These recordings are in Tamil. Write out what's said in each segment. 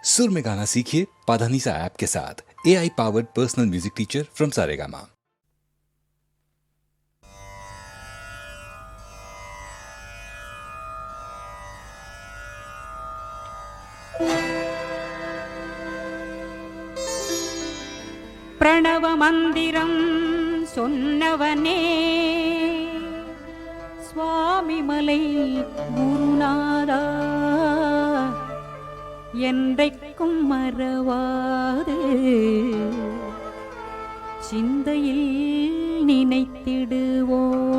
सुर में गाना सीखिए पाधानीसा ऐप के साथ। AI powered personal music teacher from Saregama. प्रणव मंदिरम சொன்னவனே சுவாமி மலை குருநாதா என்றைக்கும் மறவாது சிந்தையில் நினைத்திடுவோம்.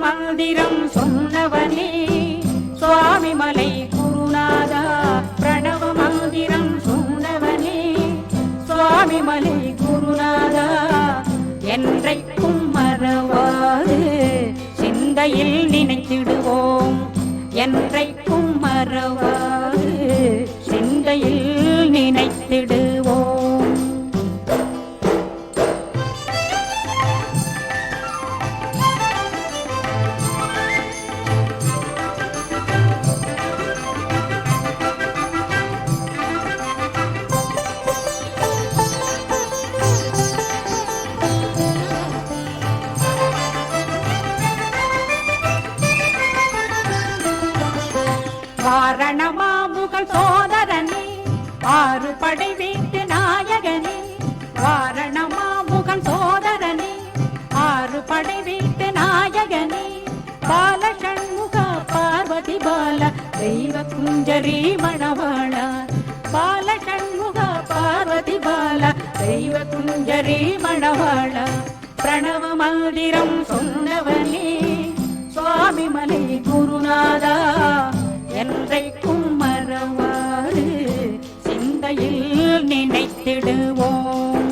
மந்திரம் சொன்னவனே சுவாமி மலை குருநாதா. பிரணவ மந்திரம் சொன்னவனே சுவாமி மலை குருநாதா என்றைக்கும் மறவாது சிந்தையில் நினைத்திடுவோம். என்றைக்கும் மறவாது சிந்தையில் நினைத்திடுவோம். வாரணமாமுகல் சோதரனே ஆறு படை வீட்டு நாயகனே. வாரணமாமுகல் சோதரனே ஆறு படை வீட்டு நாயகனே. பால சண்முக பார்வதி பால தெய்வ குஞ்சரி மணவாள. பால சண்முக பார்வதி பால தெய்வ குஞ்சரி மணவாள. பிரணவ மந்திரம் சொன்னவனே சுவாமி மலை குருநாதா என்றைக்கும் மறவாது சிந்தையில் நினைத்திடுவோம்.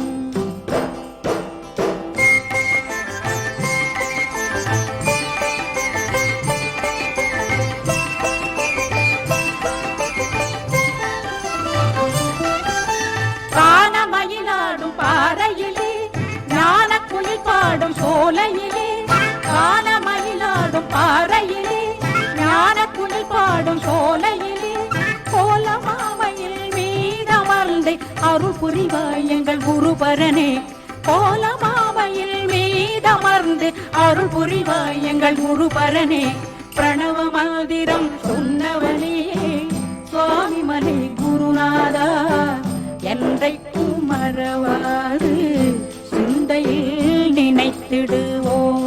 கானமயிலாடும் பாறையிலே ஞான குயில் பாடும் சோலையிலே. கானமயிலாடும் பாறையிலே ஞான குயில் பாடும் சோலையிலே. கோலமாமையில் மீதமர்ந்து அருள் புரிவாய் எங்கள் குருபரனே. கோலமாமையில் மீதமர்ந்து அருள் புரிவாய் எங்கள் குருபரனே. பிரணவ மந்திரம் சொன்னவனே சுவாமி மலை குருநாதா என்றைக்கும் மறவாது சிந்தையில் நினைத்திடுவோம்.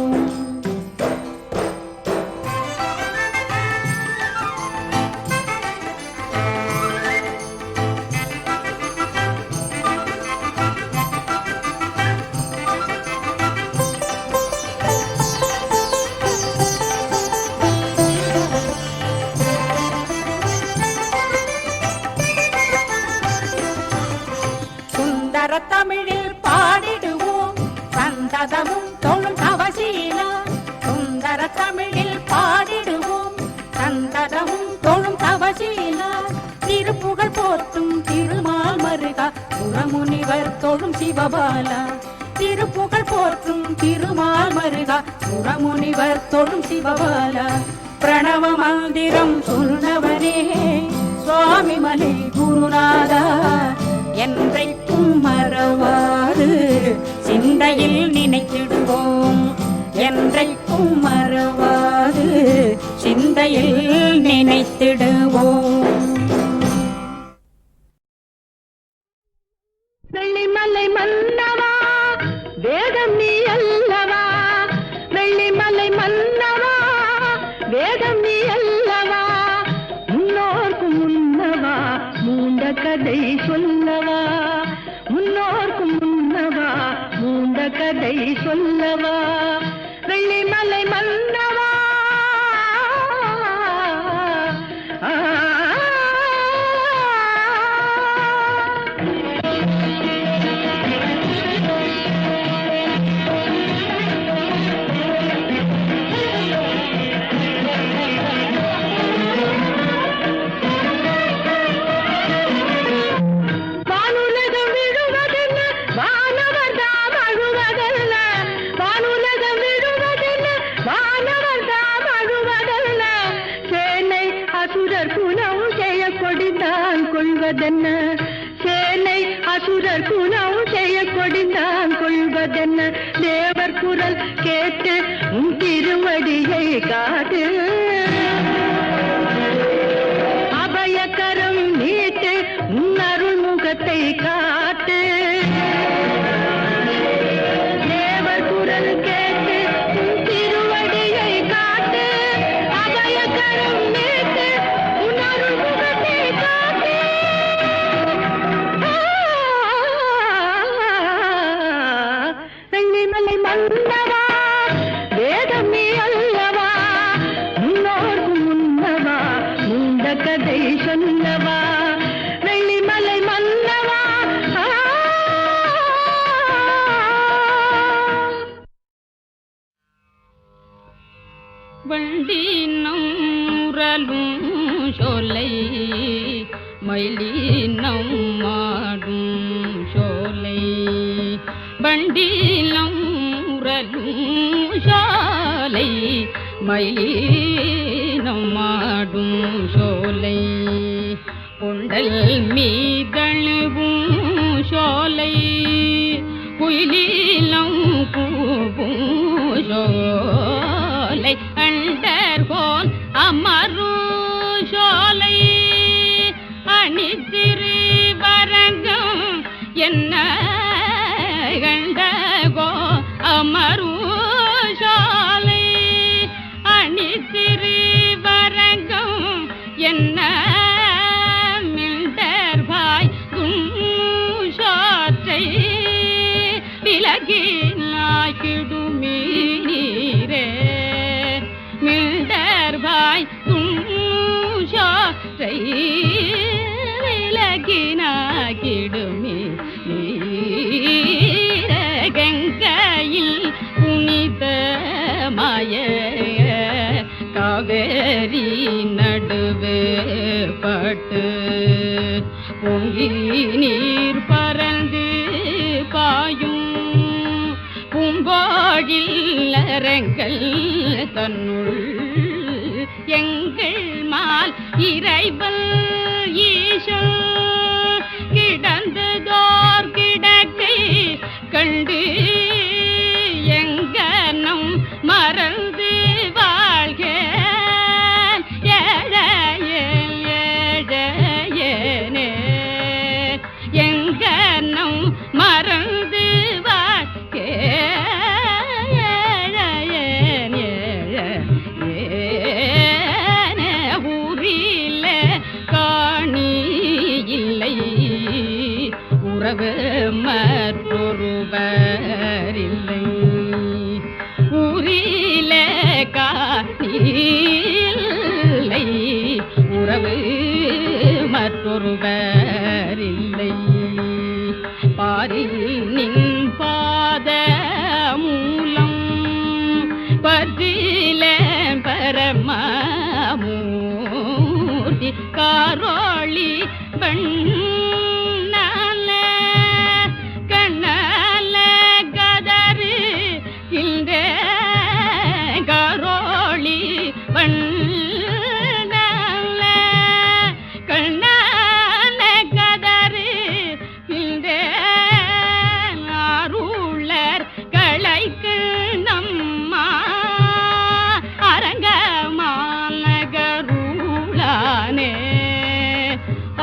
தமிழில் பாடிடுவோம் சந்ததமும் தொழும் தவசீலா. சுந்தர தமிழில் பாடிடுவோம் சந்ததமும் தொழும் தவசீலா. திருப்புகழ் போற்றும் திருமால் மருகா சுரமுனிவர் தொழும் சிவபாலா. திருப்புகழ் போற்றும் திருமால் மருகா சுரமுனிவர் தொழும் சிவபாலா. பிரணவ மந்திரம் சொன்னவனே சுவாமி மலை குருநாதா என்றைக்கும் மறவாது சிந்தையில் நினைத்திடுவோம். என்றைக்கும் மறவாது சிந்தையில் நினைத்திடுவோம். வெள்ளிமலை மன்னவா வேதம் நீ அல்லவா. வெள்ளிமலை மன்னவா வேதம் நீ அல்லவா. முன்னோர்க்கு முன்னவா மூண்ட கதை சொல்லவா. முன்னோர்க்கு முன்னவா மூண்ட கதை கதை சொல்லவா வெள்ளிமலை மன்னவா சேனை அசுரர் குணம் செய்ய கொடிந்தான் கொள்வதென்ன தேவர் குரல் கேட்டு உன் திருவடியை காட்டு அபயக்கரம் நீட்டு உன் அருள் முகத்தை காட்டு தேவர் குரல் கேட்டு உன் திருவடியை காட்டு அபயக்கரம் நீட்டு உன் அருள் முகத்தை காட்டு வெள்ளிமலை மன்னவா வேதம் நீ அல்லவா முன்னோர்க்கு முன்னவா முந்த கதை சொல்லவா வெள்ளிமலை மன்னவா வண்டினம் உரலும் சோலை மயிலினம் மாடும் சோலை வண்டினம் உரலும் சோலை மயிலினம் மாடும் சோலை பொண்டல் மீதழுவும் சோலை குயிலினம் கூவும் சோலை அண்டர்கோன் அமரும் சோலை அணிதிரு வரங்கம் என்ன கண்டகோ அமரும் சோலை அணிதிரு வரங்கம் என்ன மிண்டர்பாய் குஞ்சோற்றை விலகினாய்க்கிடுமீ நீரே மிண்டர்பாய் குஞ்சோற்றை விலகினாய்க்கிடுமீ நீர கங்கையில் புனிதமாய காவேரி நடுவே பட்டு பொங்கி நீர் பறந்து பாயும் பூங்கோழில் அரங்கள் தன்னுள் எங்கள் மால் இறைவல் ஈசன் கிடந்ததோர் கிடக்கை கண்டு எங்கனம் மறந்து வாழ்க ஏழையேனே எங்கனம் மறந்து வாழ்க ஊரில காணி இல்லை உறவு மற்றொருவரில்லை ஊரில காணி இல்லை உறவு மற்றொருவரில்லை பாரில் நின் பாத மூலம் பற்றில பரமூர்த்தி காரோளி பண்ணால கண்ணால கதறு இந்த காரோளி பண்ணால கண்ணால கதறு இந்த அருளர் களைக்கு நம்மா அரங்கமானகருளானே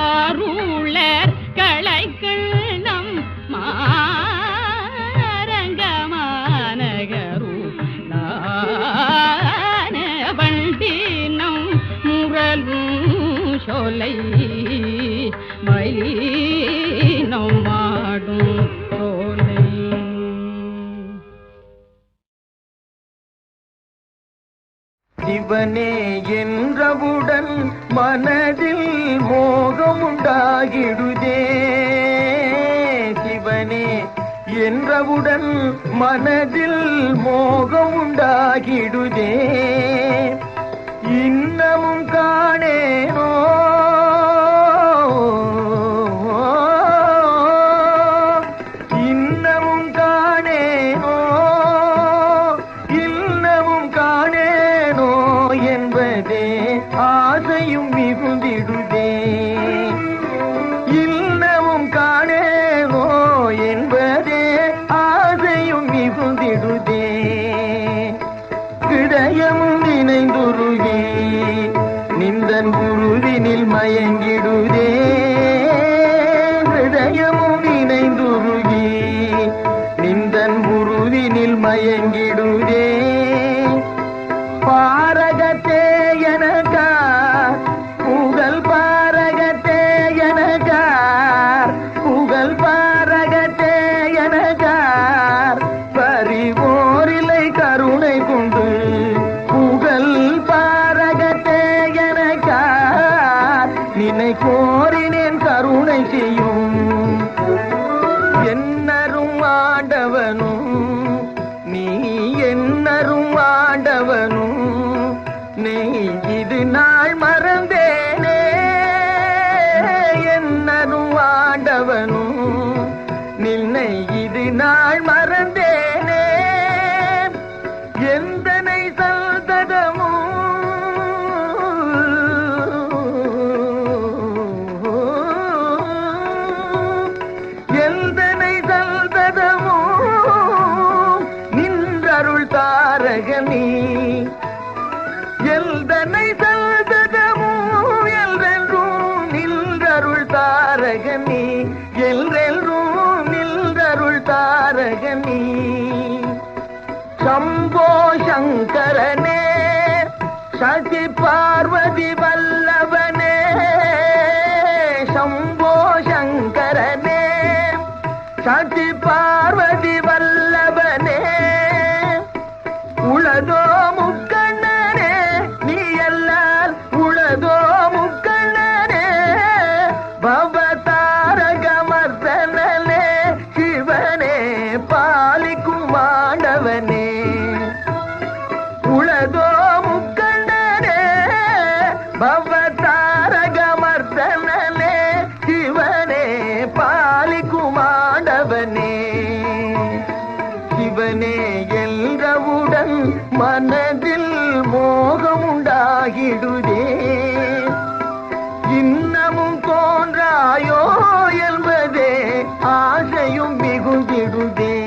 அருளர் களைக்கு நம் அரங்கமானகருளானே வண்டினம் முரலும் சோலை மயிலினம் மாடும் சோலை சிவனே என்றவுடன் மனதில் மோகம் உண்டாகிடுதே. சிவனே என்றவுடன் மனதில் மோகம் உண்டாகிடுதே. இன்னமும் காணேனோ இன்னமும் காணேனோ இன்னமும் காணேனோ என்பதே ஆசையும் மிகுந்திடுதே. இன்னமும் காணேனோ என்பதே ஆசையும் மிகுந்திடுதே. இதயமும் நினைந்துருகி நிந்தன் குருவினில் மயங்கிடுதே. ஹிருதயமும் நினைந்துருகி நிந்தன் குருவினில் மயங்கிடுதே. பாரகத்தே எனக்கார் புகழ் பாரகத்தே எனக்கார் புகழ் பாரகத்தே எனக்கார் பறிவோரிலை கருணை கொண்டு புகழ் பாரகத்தே எனக்கார் நினை கோரினேன் கருணை செய்யும். என்னரும் ஆண்டவனும் நீ என்னரும் ஆண்டவனும் நீ இது நாள் மறந்தேனே. என்னரும் ஆண்டவனும் நின்னை இது நாள் மறந்தேனே. எந்தனை சந்ததமும் எந்தனை சந்ததமும் நின்றருள் தாரகனி. எந்தனை சந்ததமும் என்றென்றும் நின்றருள் தாரகனி. என்றென்றும் நின்றருள் தாரகனி. சம்போ சங்கரனே சசி பார்வதி வல்லவனே. சம்போ சங்கரனே சசி பார்வதி வல்லவனே. உளதோ முக்கண்ணனே நீ எல்லால் உளதோ முக்கண்ணனே. பவதாரகமர்தனே சிவனே பாலிக்கும் ஆண்டவனே. உளதோ முக்கண்ணனே பவதாரகமர்தனே சிவனே பாலிக்கும் ஆண்டவனே. சிவனே என்றவுடன் மனதில் மோகம் உண்டாகிடுதே. இன்னமும் தோன்றாயோ என்பதே ஆசையும் மிகுந்திடுதே.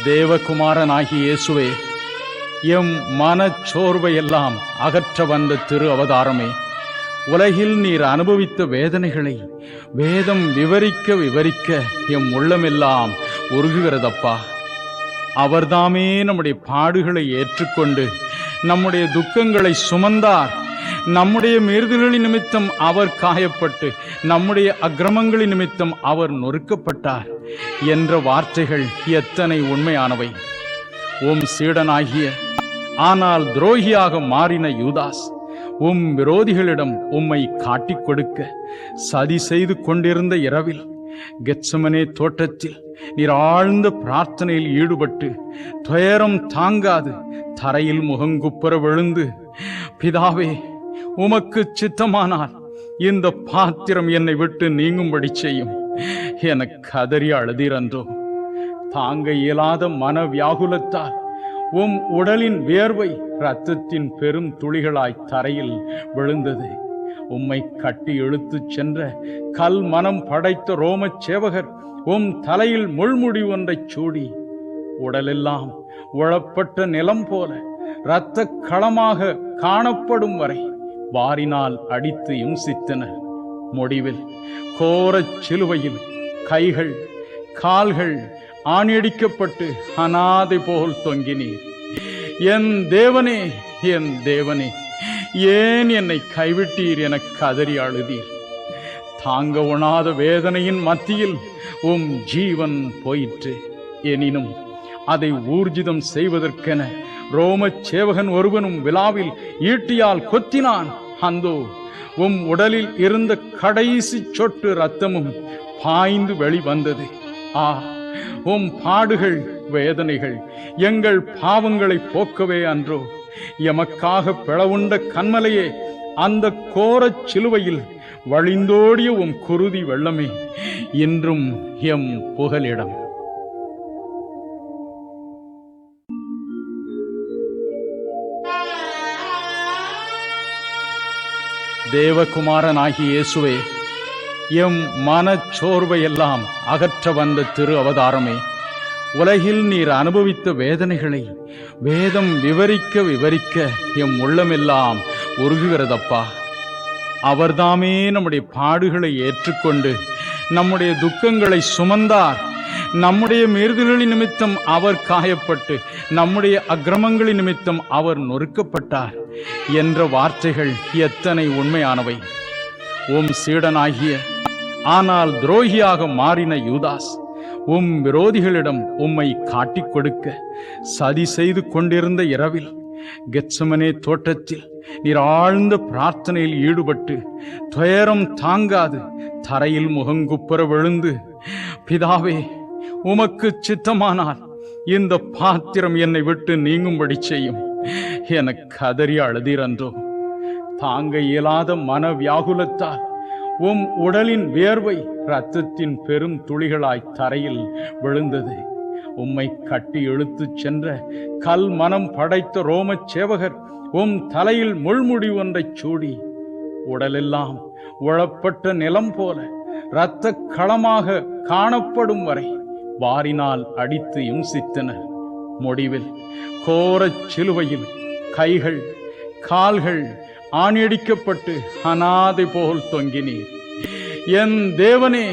தேவகுமாரனாகிய இயேசுவே, எம் மனச்சோர்வையெல்லாம் அகற்ற வந்த திரு அவதாரமே, உலகில் நீர் அனுபவித்த வேதனைகளை வேதம் விவரிக்க விவரிக்க எம் உள்ளமெல்லாம் உருகுகிறதப்பா. அவர்தாமே நம்முடைய பாடுகளை ஏற்றுக்கொண்டு நம்முடைய துக்கங்களை சுமந்தார். நம்முடைய மீறுதல்களின் நிமித்தம் அவர் காயப்பட்டு நம்முடைய அக்கிரமங்களின் நிமித்தம் அவர் நொறுக்கப்பட்டார் என்ற வார்த்தைகள் எத்தனை உண்மையானவை. உம் சீடனாகிய ஆனால் துரோகியாக மாறின யூதாஸ் உம் விரோதிகளிடம் உம்மை காட்டிக் கொடுக்க சதி செய்து கொண்டிருந்த இரவில் கெத்சமனே தோட்டத்தில் நீர் ஆழ்ந்த பிரார்த்தனையில் ஈடுபட்டு துயரம் தாங்காது தரையில் முகங்குப்புற விழுந்து, பிதாவே, உமக்கு சித்தமானால் இந்த பாத்திரம் என்னை விட்டு நீங்கும்படி செய்யும் என கதறி அழுதிரன்றோ. தாங்க இயலாத மன வியாகுலத்தால் உம் உடலின் வியர்வை இரத்தத்தின் பெரும் துளிகளாய் தரையில் விழுந்தது. உம்மை கட்டி இழுத்துச் சென்ற கல் மனம் படைத்த ரோமச் சேவகர் உம் தலையில் முள்முடி ஒன்றைச் சூடி உடலெல்லாம் உழப்பட்ட நிலம் போல இரத்த களமாக காணப்படும் வரை வாரினால் அடித்து இம்சித்தனர். முடிவில் கோரச் சிலுவையில் கைகள் கால்கள் ஆணியடிக்கப்பட்டு அனாதை போல் தொங்கினீர். என் தேவனே, என் தேவனே, ஏன் என்னை கைவிட்டீர் என கதறி அழுதீர். தாங்க உணாத வேதனையின் மத்தியில் ஜீவன் போயிற்று. எனினும் அதை ஊர்ஜிதம் செய்வதற்கென ரோமச் சேவகன் ஒருவனும் விழாவில் ஈட்டியால் கொத்தினான். அந்தோ உடலில் இருந்த கடைசி சொட்டு இரத்தமும் பாய்ந்து வெளிவந்தது. பாடுகள் வேதனைகள் எங்கள் பாவங்களை போக்கவே அன்றோ? எமக்காக பிளவுண்ட கண்மலையே, அந்த கோரச் சிலுவையில் வழிந்தோடிய குருதி வெள்ளமே இன்றும் எம் புகலிடம். தேவகுமாரனாகிய இயேசுவே, எம் மனச்சோர்வையெல்லாம் அகற்ற வந்த திரு அவதாரமே, உலகில் நீர் அனுபவித்த வேதனைகளை வேதம் விவரிக்க விவரிக்க எம் உள்ளமெல்லாம் உருகுகிறதப்பா. அவர்தாமே நம்முடைய பாடுகளை ஏற்றுக்கொண்டு நம்முடைய துக்கங்களை சுமந்தார். நம்முடைய மீறுதல்களின் நிமித்தம் அவர் காயப்பட்டு நம்முடைய அக்கிரமங்களின் நிமித்தம் அவர் நொறுக்கப்பட்டார் என்ற வார்த்தைகள் எத்தனை உண்மையானவை. சீடனாகிய ஆனால் துரோகியாக மாறின யூதாஸ் விரோதிகளிடம் உம்மை காட்டிக் கொடுக்க சதி செய்து கொண்டிருந்த இரவில் கெத்செமனே தோட்டத்தில் நீர் ஆழ்ந்த பிரார்த்தனையில் ஈடுபட்டு துயரம் தாங்காது தரையில் முகங்குப்புற விழுந்து, பிதாவே, உமக்கு சித்தமானால் இந்த பாத்திரம் என்னை விட்டு நீங்கும்படி செய்யும் என கதறி அழுதீரன்றோ? தாங்க இயலாத மன வியாகுலத்தால் உடலின் வியர்வை இரத்தத்தின் பெரும் துளிகளாய் தரையில் விழுந்தது. உம்மை கட்டி இழுத்துச் சென்ற கல் மனம் படைத்த ரோமச் சேவகர் தலையில் முள்முடி ஒன்றைச் சூடி உடலெல்லாம் உழப்பட்ட நிலம் போல இரத்த களமாக காணப்படும் வரை வாரினால் அடித்து இம்சித்தனர். முடிவில் கோரச் சிலுவையில் கைகள் கால்கள் ஆணியடிக்கப்பட்டு அனாதை போல் தொங்கினீர். என் தேவனே,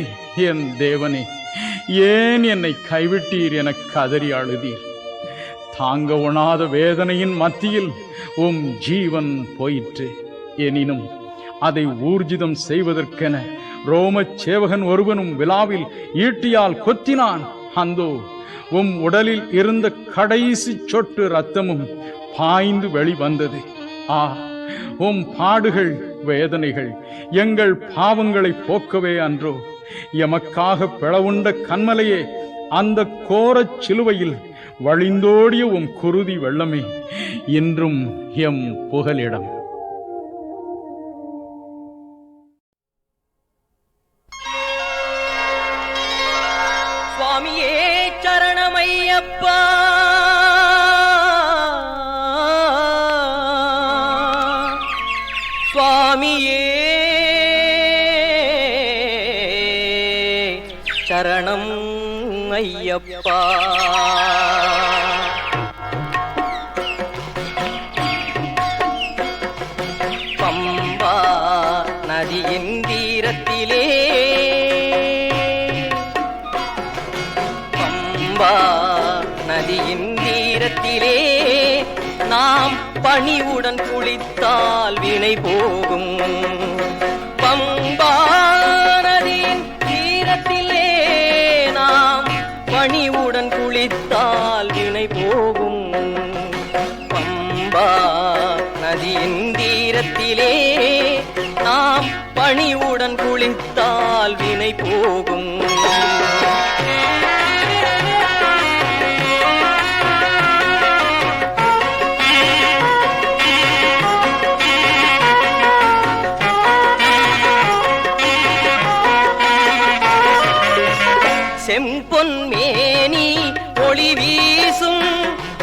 என் தேவனே, ஏன் என்னை கைவிட்டீர் என கதறி அழுதீர். தாங்க உணாத வேதனையின் மத்தியில் ஜீவன் போயிற்று. எனினும் அதை ஊர்ஜிதம் செய்வதற்கென ரோமச் சேவகன் ஒருவனும் விழாவில் ஈட்டியால் கொத்தினான். அந்தோ உடலில் இருந்த கடைசி சொட்டு இரத்தமும் பாய்ந்து வெளிவந்தது. பாடுகள் வேதனைகள் எங்கள் பாவங்களை போக்கவே அன்றோ? எமக்காக பிளவுண்ட கண்மலையே, அந்த கோரச் சிலுவையில் வழிந்தோடிய குருதி வெள்ளமே இன்றும் எம் புகலிடம். சுவாமியே சரணமையப்பா, சுவாமியே சரணம் ஐயப்பா. பம்பா நதியின் தீரத்திலே, பம்பா நதியின் தீரத்திலே நாம் பணிவுடன் குளித்தால் வினை போகும். பம்பா நதியின் தீரத்திலே நாம் பணிவுடன் குளித்தால் வினை போகும். பம்பா நதியின் தீரத்திலே நாம் பணிவுடன் குளித்தால் வினை போகும். செம்பொன் மேனி ஒளி வீசும்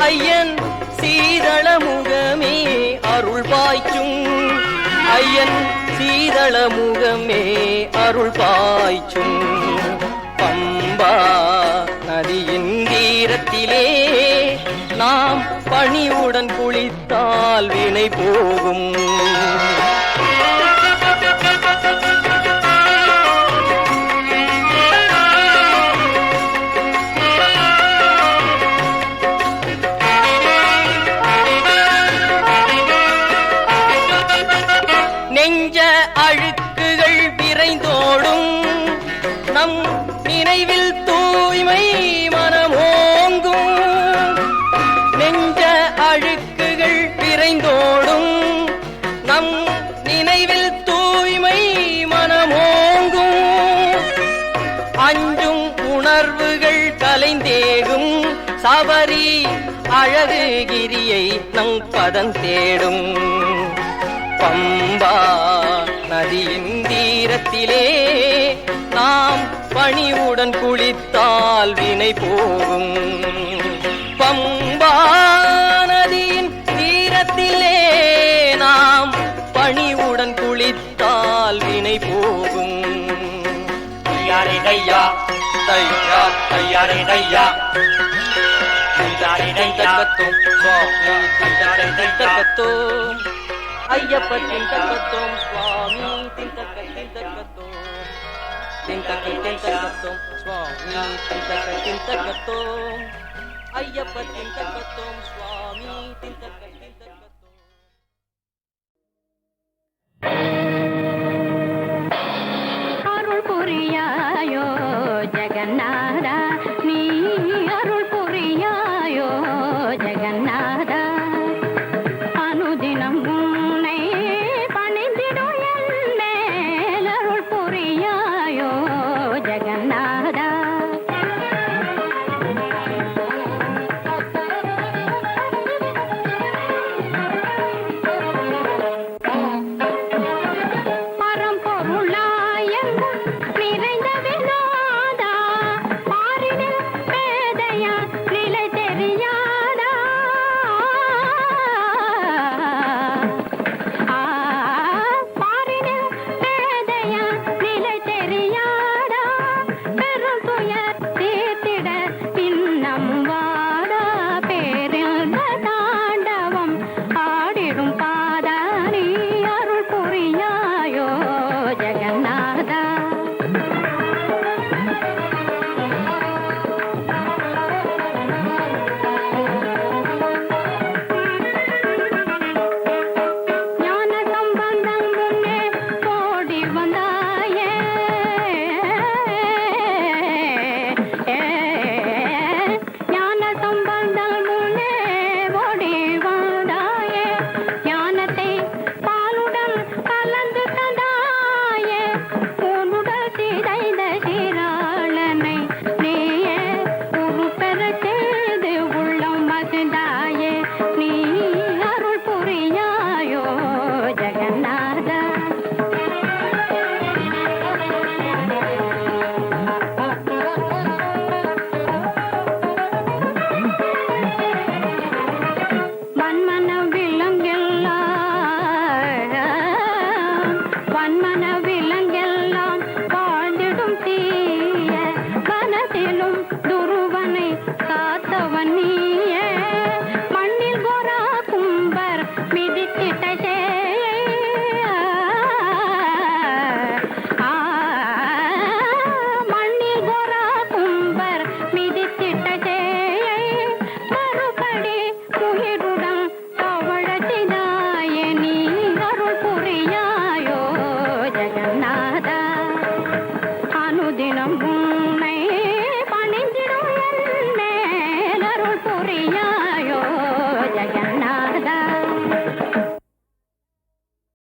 ஐயன் சீதள முகமே அருள் பாய்ச்சும். ஐயன் சீதள முகமே அருள் பாய்ச்சும். பம்பா நதியின் தீரத்திலே நாம் பணிவுடன் குளித்தால் வினை போகும். நெஞ்ச அழுக்குகள் விரைந்தோடும் சபரி அழகுகிரியை நம் பதம் தேடும் பம்பா நதியின் தீரத்திலே நாம் பணிவுடன் குளித்தால் வினை போகும் பம்பா நதியின் தீரத்திலே நாம் பணிவுடன் குளித்தால் வினை போகும் தையாரே தையா தையா தையாரே தையா தையாரே தைத்தக்கத்தோம் சுவாமி தையாரே தைத்தக்கத்தோம் ஐயப்ப திண்டக்கத்தோம் சுவாமி திண்டக்கத்தோம் திண்டக்கத்தோம் சுவாமி திண்டக்கத்தோம் ஐயப்ப திண்டக்கத்தோம் சுவாமி திண்டக்க